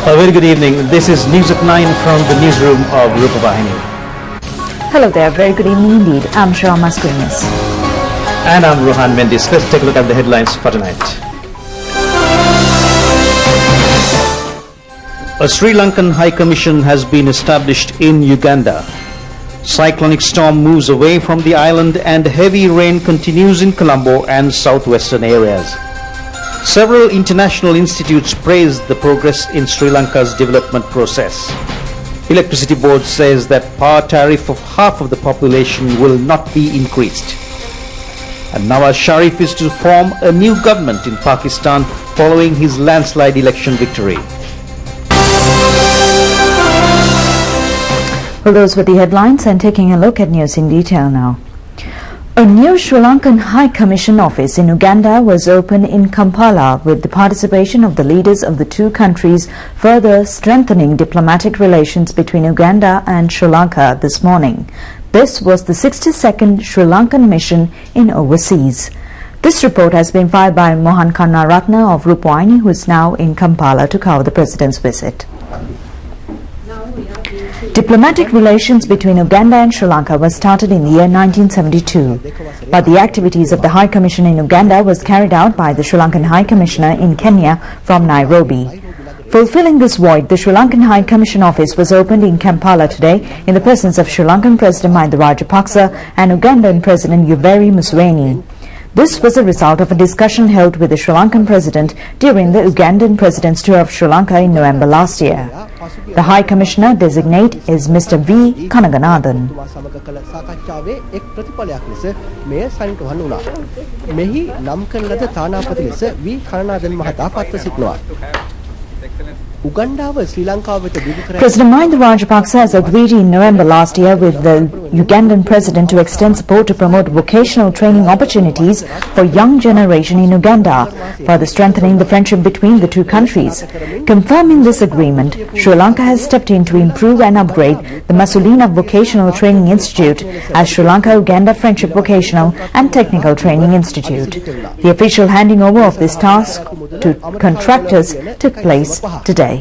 A very good evening. This is News at 9 from the newsroom of RupEng. Hello there. Very good evening indeed. I'm Shah Mascarenas. And I'm Rohan Mendis. Let's take a look at the headlines for tonight. A Sri Lankan High Commission has been established in Uganda. Cyclonic storm moves away from the island and heavy rain continues in Colombo and southwestern areas. Several international institutes praised the progress in Sri Lanka's development process. Electricity Board says that power tariff of half of the population will not be increased. And Nawaz Sharif is to form a new government in Pakistan following his landslide election victory. Well, those were the headlines, and taking a look at news in detail now. A new Sri Lankan High Commission office in Uganda was opened in Kampala with the participation of the leaders of the two countries, further strengthening diplomatic relations between Uganda and Sri Lanka this morning. This was the 62nd Sri Lankan mission in overseas. This report has been filed by Mohan Kannaratne of RupEng, who is now in Kampala to cover the President's visit. Diplomatic relations between Uganda and Sri Lanka were started in the year 1972, but the activities of the High Commission in Uganda was carried out by the Sri Lankan High Commissioner in Kenya from Nairobi. Fulfilling this void, the Sri Lankan High Commission office was opened in Kampala today in the presence of Sri Lankan President Mahinda Rajapaksa and Ugandan President Yoweri Museveni. This was a result of a discussion held with the Sri Lankan President during the Ugandan President's tour of Sri Lanka in November last year. The High Commissioner designate is Mr. V. Kanaganathan. President Mahinda Rajapaksa has agreed in November last year with the Ugandan President to extend support to promote vocational training opportunities for young generation in Uganda, further strengthening the friendship between the two countries. Confirming this agreement, Sri Lanka has stepped in to improve and upgrade the Masulina Vocational Training Institute as Sri Lanka-Uganda Friendship Vocational and Technical Training Institute. The official handing over of this task to contractors took place today.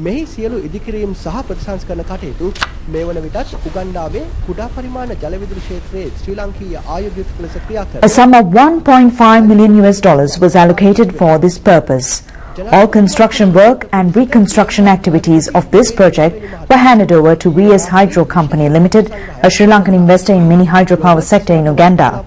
මෙහි සියලු ඉදිකිරීම් සහ ප්‍රතිසංස්කරණ කටයුතු මේ වන විටත් උගන්ඩාවේ කුඩා පරිමාණ ජල විදුලි ක්ෂේත්‍රයේ ශ්‍රී ලාංකීය ආයුධ ලෙස ක්‍රියා කරන A sum of $1.5 million was allocated for this purpose. All construction work and reconstruction activities of this project were handed over to VS Hydro Company Limited, a Sri Lankan investor in mini hydropower sector in Uganda.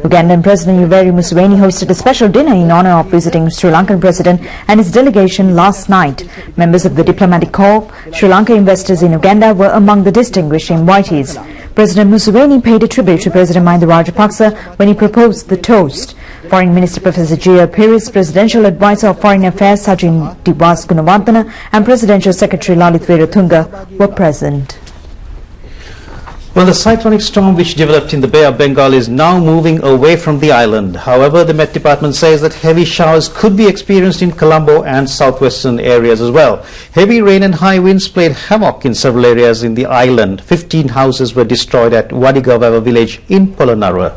Ugandan President Yoweri Museveni hosted a special dinner in honor of visiting Sri Lankan President and his delegation last night. Members of the diplomatic corps, Sri Lanka investors in Uganda were among the distinguished invitees. President Museveni paid a tribute to President Mahinda Rajapaksa when he proposed the toast. Foreign Minister Professor G.R. Pires, Presidential Advisor of Foreign Affairs Sajin Diwas Gunawardena and Presidential Secretary Lalit Veeratunga were present. Well, the cyclonic storm which developed in the Bay of Bengal is now moving away from the island. However, the Met Department says that heavy showers could be experienced in Colombo and southwestern areas as well. Heavy rain and high winds played havoc in several areas in the island. 15 houses were destroyed at Wadigavava village in Polonnaruwa.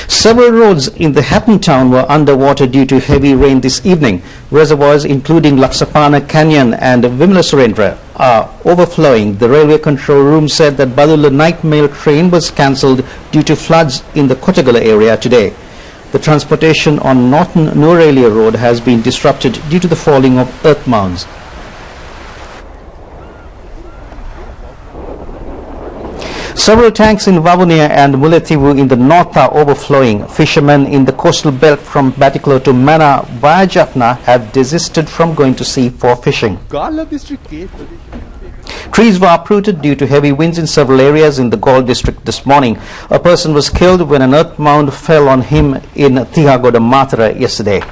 Several roads in the Hatton town were underwater due to heavy rain this evening. Reservoirs including Laksapana Canyon and Vimla Surendra are overflowing. The railway control room said that Badula night mail train was cancelled due to floods in the Kotagala area today. The transportation on Norton Norelia Road has been disrupted due to the falling of earth mounds. Several tanks in Vavuniya and Mulethivu in the north are overflowing. Fishermen in the coastal belt from Batticaloa to Mana via Jaffna have desisted from going to sea for fishing. Trees were uprooted due to heavy winds in several areas in the Galle district this morning. A person was killed when an earth mound fell on him in Tihagoda Matara yesterday.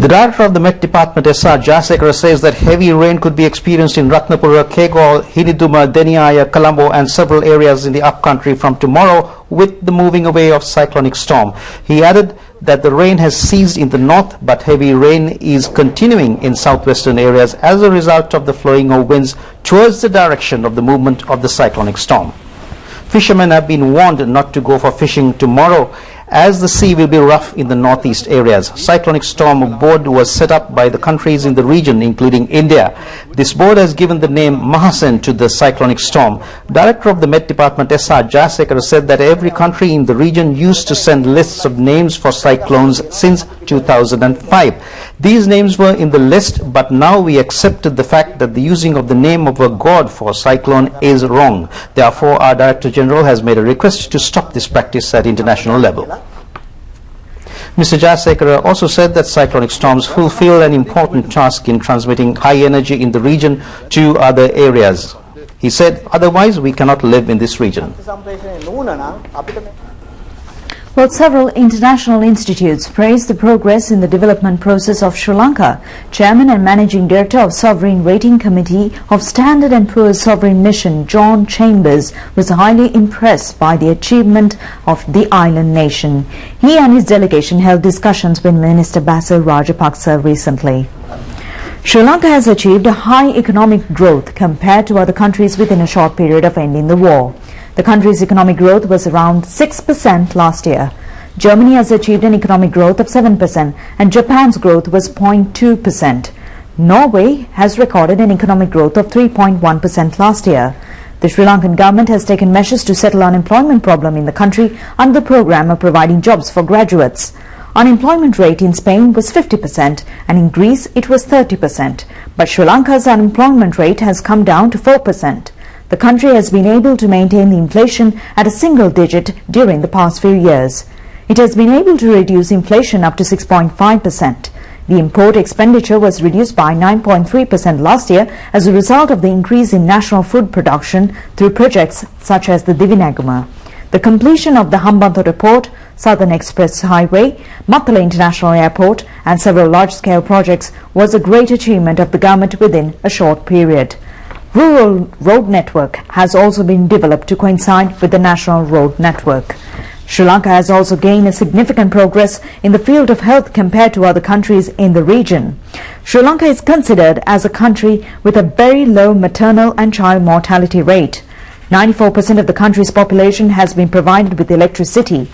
The director of the Met Department, S.R. Jasekara, says that heavy rain could be experienced in Ratnapura, Kegol, Hiniduma, Deniaya, Colombo and several areas in the upcountry from tomorrow with the moving away of cyclonic storm. He added that the rain has ceased in the north, but heavy rain is continuing in southwestern areas as a result of the flowing of winds towards the direction of the movement of the cyclonic storm. Fishermen have been warned not to go for fishing tomorrow as the sea will be rough in the northeast areas. Cyclonic storm board was set up by the countries in the region, including India. This board has given the name Mahasen to the cyclonic storm. Director of the Met Department S.R. Jayasekara said that every country in the region used to send lists of names for cyclones since 2005. These names were in the list, but now we accepted the fact that the using of the name of a god for cyclone is wrong. Therefore, our Director General has made a request to stop this practice at international level. Mr. Jayasekara also said that cyclonic storms fulfill an important task in transmitting high energy in the region to other areas. He said, otherwise we cannot live in this region. Well, several international institutes praised the progress in the development process of Sri Lanka. Chairman and Managing Director of Sovereign Rating Committee of Standard & Poor's Sovereign Mission, John Chambers, was highly impressed by the achievement of the island nation. He and his delegation held discussions with Minister Basil Rajapaksa recently. Sri Lanka has achieved a high economic growth compared to other countries within a short period of ending the war. The country's economic growth was around 6% last year. Germany has achieved an economic growth of 7% and Japan's growth was 0.2%. Norway has recorded an economic growth of 3.1% last year. The Sri Lankan government has taken measures to settle unemployment problem in the country under the program of providing jobs for graduates. Unemployment rate in Spain was 50% and in Greece it was 30%, but Sri Lanka's unemployment rate has come down to 4%. The country has been able to maintain the inflation at a single digit during the past few years. It has been able to reduce inflation up to 6.5%. The import expenditure was reduced by 9.3% last year as a result of the increase in national food production through projects such as the Divinaguma. The completion of the Hambantota Port, Southern Express Highway, Matala International Airport and several large-scale projects was a great achievement of the government within a short period. Rural road network has also been developed to coincide with the national road network. Sri Lanka has also gained a significant progress in the field of health compared to other countries in the region. Sri Lanka is considered as a country with a very low maternal and child mortality rate. 94% of the country's population has been provided with electricity.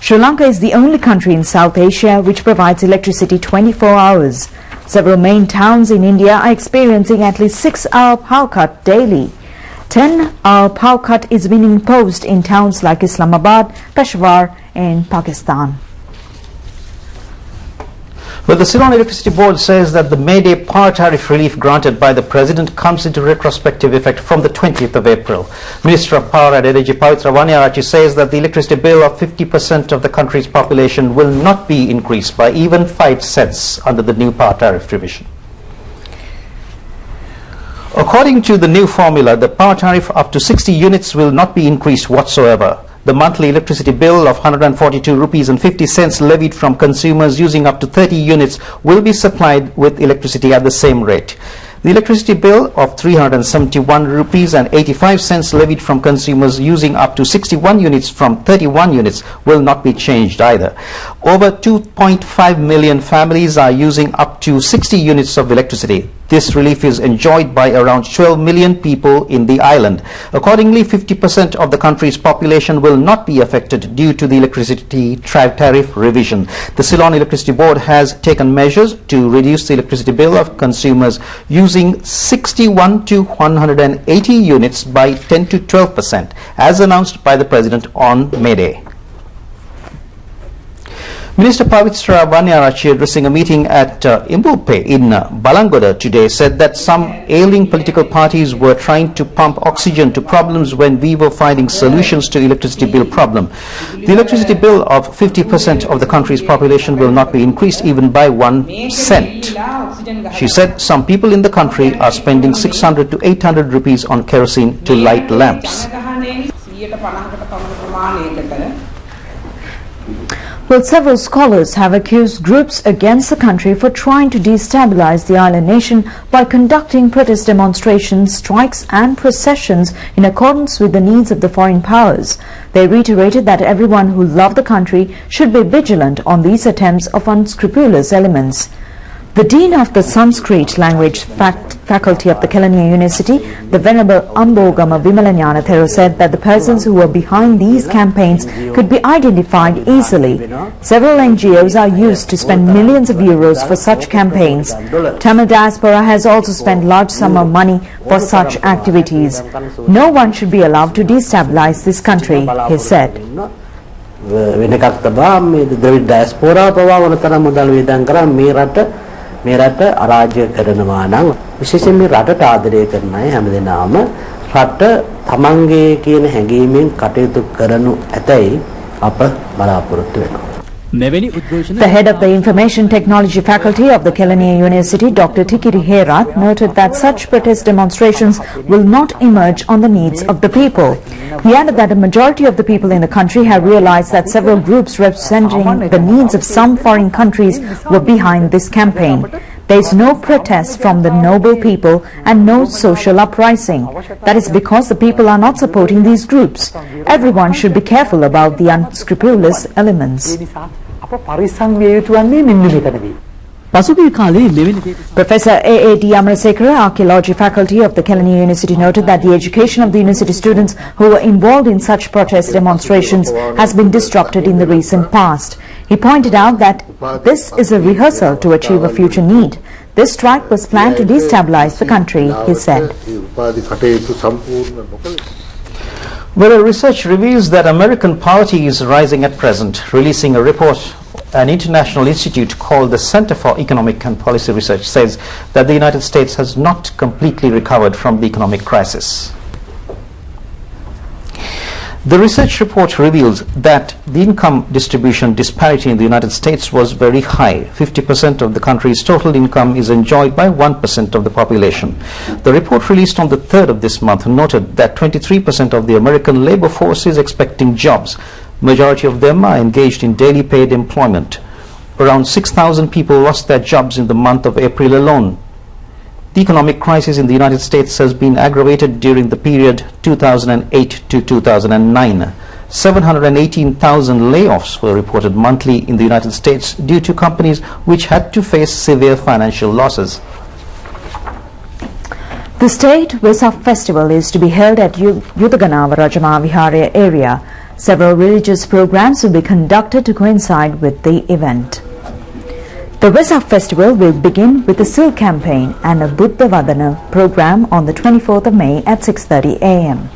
Sri Lanka is the only country in South Asia which provides electricity 24 hours. Several main towns in India are experiencing at least 6-hour power cut daily. 10-hour power cut is being imposed in towns like Islamabad, Peshawar and Pakistan. Well, the Ceylon Electricity Board says that the May Day power tariff relief granted by the President comes into retrospective effect from the 20th of April. Minister of Power and Energy Pavitra Vaniarachi says that the electricity bill of 50% of the country's population will not be increased by even 5 cents under the new power tariff revision. According to the new formula, the power tariff up to 60 units will not be increased whatsoever. The monthly electricity bill of 142 rupees and 50 cents levied from consumers using up to 30 units will be supplied with electricity at the same rate. The electricity bill of 371 rupees and 85 cents levied from consumers using up to 61 units from 31 units will not be changed either. Over 2.5 million families are using up to 60 units of electricity. This relief is enjoyed by around 12 million people in the island. Accordingly, 50% of the country's population will not be affected due to the electricity tariff revision. The Ceylon Electricity Board has taken measures to reduce the electricity bill of consumers using 61 to 180 units by 10 to 12%, as announced by the President on May Day. Minister Pavitra Vaniarachi, addressing a meeting at Imbulpe in Balangoda today, said that some ailing political parties were trying to pump oxygen to problems when we were finding solutions to electricity bill problem. The electricity bill of 50% of the country's population will not be increased even by 1 cent. She said some people in the country are spending 600 to 800 rupees on kerosene to light lamps. Well, several scholars have accused groups against the country for trying to destabilize the island nation by conducting protest demonstrations, strikes and processions in accordance with the needs of the foreign powers. They reiterated that everyone who loves the country should be vigilant on these attempts of unscrupulous elements. The Dean of the Sanskrit Language Faculty of the Kelaniya University, the Venerable Ambogama Vimalanyana Thero, said that the persons who were behind these campaigns could be identified easily. Several NGOs are used to spend millions of euros for such campaigns. Tamil diaspora has also spent large sum of money for such activities. No one should be allowed to destabilize this country, he said. මේ රට අරාජ්‍ය කරනවා නම් විශේෂයෙන් මේ රටට ආදරය කරන අය හැමදෙනාම රට තමන්ගේ කියන හැඟීමෙන් කටයුතු කරනු ඇතයි අප බලාපොරොත්තු වෙනවා. The head of the Information Technology Faculty of the Kelaniya University, Dr. Tikiri Herath, noted that such protest demonstrations will not emerge on the needs of the people. He added that a majority of the people in the country have realized that several groups representing the needs of some foreign countries were behind this campaign. There is no protest from the noble people and no social uprising. That is because the people are not supporting these groups. Everyone should be careful about the unscrupulous elements. Professor A.A.D. Amarasekara, Archaeology Faculty of the Kelaniya University, noted that the education of the university students who were involved in such protest demonstrations has been disrupted in the recent past. He pointed out that this is a rehearsal to achieve a future need. This strike was planned to destabilize the country, he said. Well, a research reveals that American poverty is rising at present. Releasing a report, an international institute called the Center for Economic and Policy Research says that the United States has not completely recovered from the economic crisis. The research report reveals that the income distribution disparity in the United States was very high. 50% of the country's total income is enjoyed by 1% of the population. The report released on the 3rd of this month noted that 23% of the American labor force is expecting jobs. Majority of them are engaged in daily paid employment. Around 6,000 people lost their jobs in the month of April alone. The economic crisis in the United States has been aggravated during the period 2008 to 2009. 718,000 layoffs were reported monthly in the United States due to companies which had to face severe financial losses. The State Vesak Festival is to be held at Yudhaganava Rajama Viharaya area. Several religious programs will be conducted to coincide with the event. The Vesak festival will begin with a silk campaign and a Buddha Vadana program on the 24th of May at 6:30 a.m.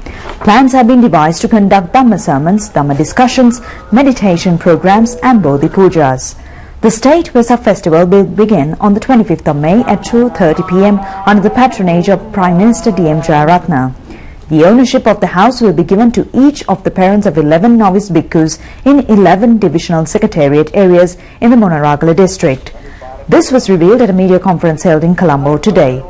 Plans have been devised to conduct Dhamma sermons, Dhamma discussions, meditation programs and Bodhi Pujas. The State Vesak festival will begin on the 25th of May at 2:30 p.m. under the patronage of Prime Minister D.M. Jayaratna. The ownership of the house will be given to each of the parents of 11 novice bhikkhus in 11 divisional secretariat areas in the Monaragala district. This was revealed at a media conference held in Colombo today.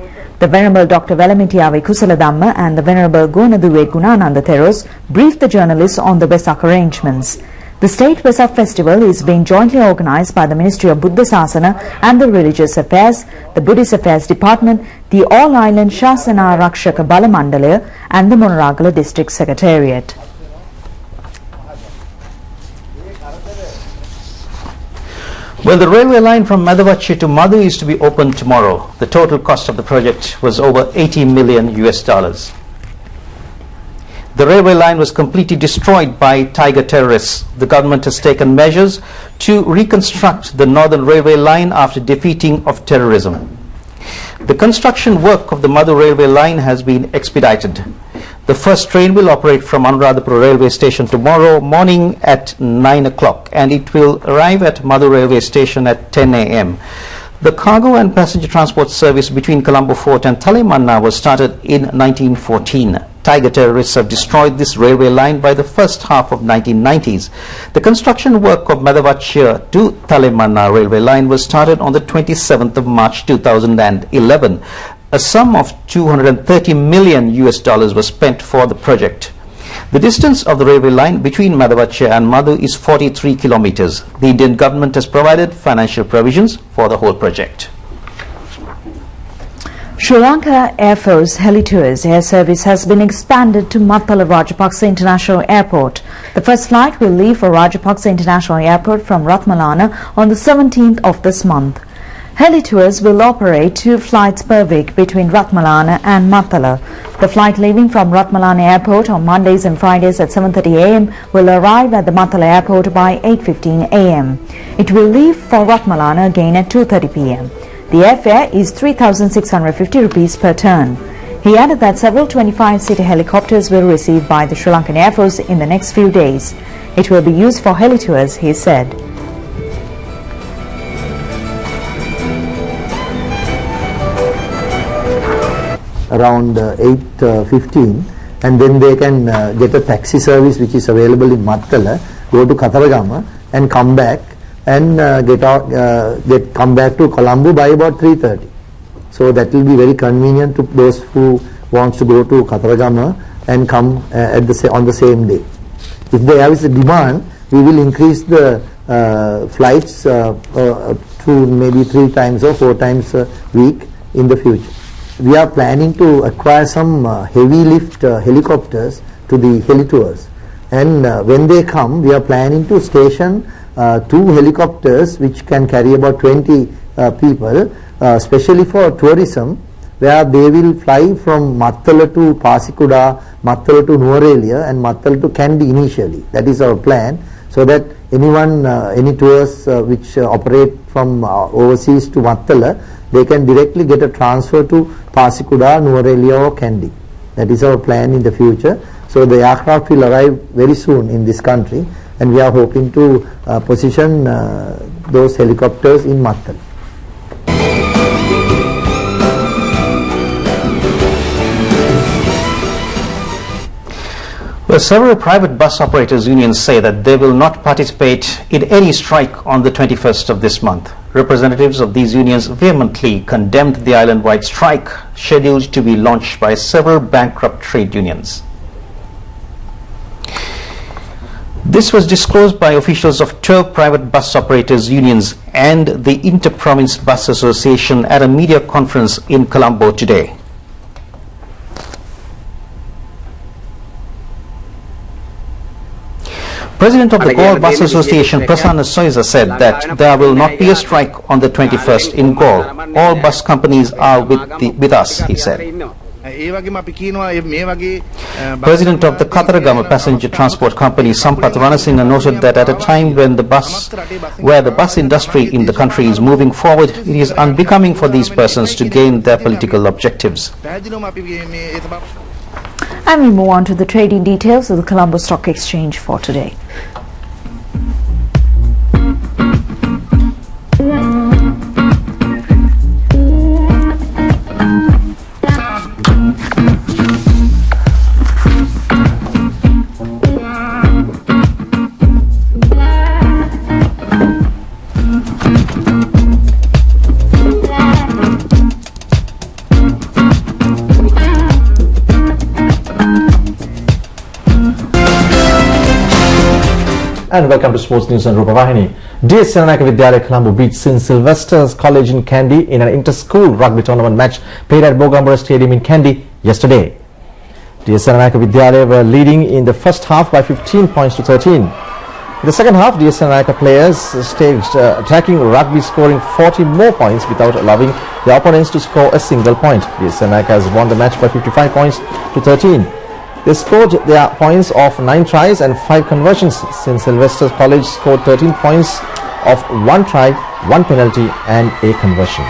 The Venerable Dr. Velamitiawe Kusaladhamma and the Venerable Gunaduwe Gunananda Theros briefed the journalists on the Vesak arrangements. The State Vesak Festival is being jointly organized by the Ministry of Buddha Sasana and the Religious Affairs, the Buddhist Affairs Department, the All-Island Shasana Rakshaka Bala Mandalaya and the Monaragala District Secretariat. Well, the railway line from Madavachi to Madhu is to be opened tomorrow. The total cost of the project was over $80 million. The railway line was completely destroyed by Tiger terrorists. The government has taken measures to reconstruct the northern railway line after defeating of terrorism. The construction work of the Madhu railway line has been expedited. The first train will operate from Anuradhapura railway station tomorrow morning at 9 o'clock and it will arrive at Madhu railway station at 10 a.m. The cargo and passenger transport service between Colombo Fort and Thalemanna was started in 1914. Tiger terrorists have destroyed this railway line by the first half of 1990s. The construction work of Madhavachya to Thalemanna railway line was started on the 27th of March 2011. A sum of $230 million was spent for the project. The distance of the railway line between Madavacha and Madhu is 43 kilometers. The Indian government has provided financial provisions for the whole project. Sri Lanka Air Force Helitours air service has been expanded to Mattala Rajapaksa International Airport. The first flight will leave for Rajapaksa International Airport from Ratmalana on the 17th of this month. Helitours will operate 2 flights per week between Ratmalana and Mattala. The flight leaving from Ratmalana Airport on Mondays and Fridays at 7:30 a.m. will arrive at the Mattala Airport by 8:15 a.m. It will leave for Ratmalana again at 2:30 p.m. The airfare is 3,650 rupees per turn. He added that several 25-seater helicopters will be received by the Sri Lankan Air Force in the next few days. It will be used for helitours, he said. Around 8:15, and then they can get a taxi service which is available in Mattala, go to Katharagama and come back and come back to Colombo by about 3:30. So that will be very convenient to those who wants to go to Katharagama and come on the same day. If there is a demand, we will increase the flights to maybe 3 times or 4 times a week in the future. We are planning to acquire some heavy lift helicopters to the helitours, and when they come, we are planning to station 2 helicopters which can carry about 20 people, especially for tourism, where they will fly from Mattala to Pasikuda, Mattala to Nuwara and Mattala to Kandy initially. That is our plan, so that anyone, any tours which operate from overseas to Mattala, they can directly get a transfer to Pasikuda, Nuwara or Kandy. That is our plan in the future. So the aircraft will arrive very soon in this country, and we are hoping to position those helicopters in Mattala. Well, several private bus operators unions say that they will not participate in any strike on the 21st of this month. Representatives of these unions vehemently condemned the island-wide strike scheduled to be launched by several bankrupt trade unions. This was disclosed by officials of 12 private bus operators unions and the Inter-Province Bus Association at a media conference in Colombo today. President of the Galle Bus Association, Prasanna Soiza, said that there will not be a strike on the 21st in Galle. All bus companies are with us, he said. President of the Katharagama Passenger Transport Company, Sampath Ranasinghe, noted that at a time when the bus industry in the country is moving forward, it is unbecoming for these persons to gain their political objectives. And we move on to the trading details of the Colombo Stock Exchange for today. And welcome to Sports News on Rupavahini. DS Senanayake Vidyalaya Colombo beat St. Sylvester's College in Kandy in an inter-school rugby tournament match played at Bogambara Stadium in Kandy yesterday. DS Senanayake Vidyalaya were leading in the first half by 15 points to 13. In the second half, DS Senanayake players staged attacking rugby, scoring 40 more points without allowing the opponents to score a single point. DS Senanayake has won the match by 55 points to 13. They scored their points of 9 tries and 5 conversions. St. Sylvester's College scored 13 points of 1 try, 1 penalty and a conversion.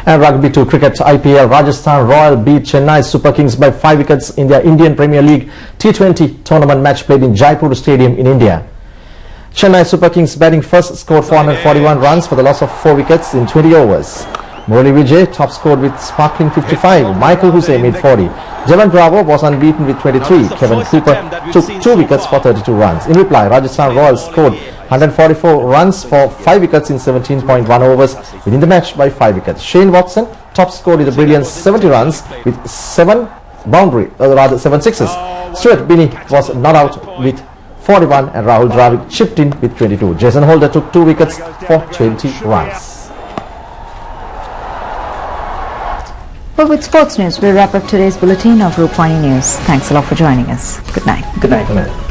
And rugby to cricket, IPL, Rajasthan Royal beat Chennai Super Kings by 5 wickets in their Indian Premier League T20 tournament match played in Jaipur Stadium in India. Chennai Super Kings batting first scored 441 runs for the loss of 4 wickets in 20 overs. Murali Vijay top scored with sparkling 55. Michael Hussein made 40. Javan Bravo was unbeaten with 23. Kevin Cooper took 2 wickets for 32 runs. In reply, Rajasthan Royals scored 144 runs for 5 wickets in 17.1 overs, winning the match by 5 wickets. Shane Watson top scored with a brilliant 70 runs with 7 sixes. Stuart Binney was not out with 41 and Rahul Dravid chipped in with 22. Jason Holder took 2 wickets for 20 runs. Well, with sports news, we'll wrap up today's bulletin of RupEng News. Thanks a lot for joining us. Good night. Good night.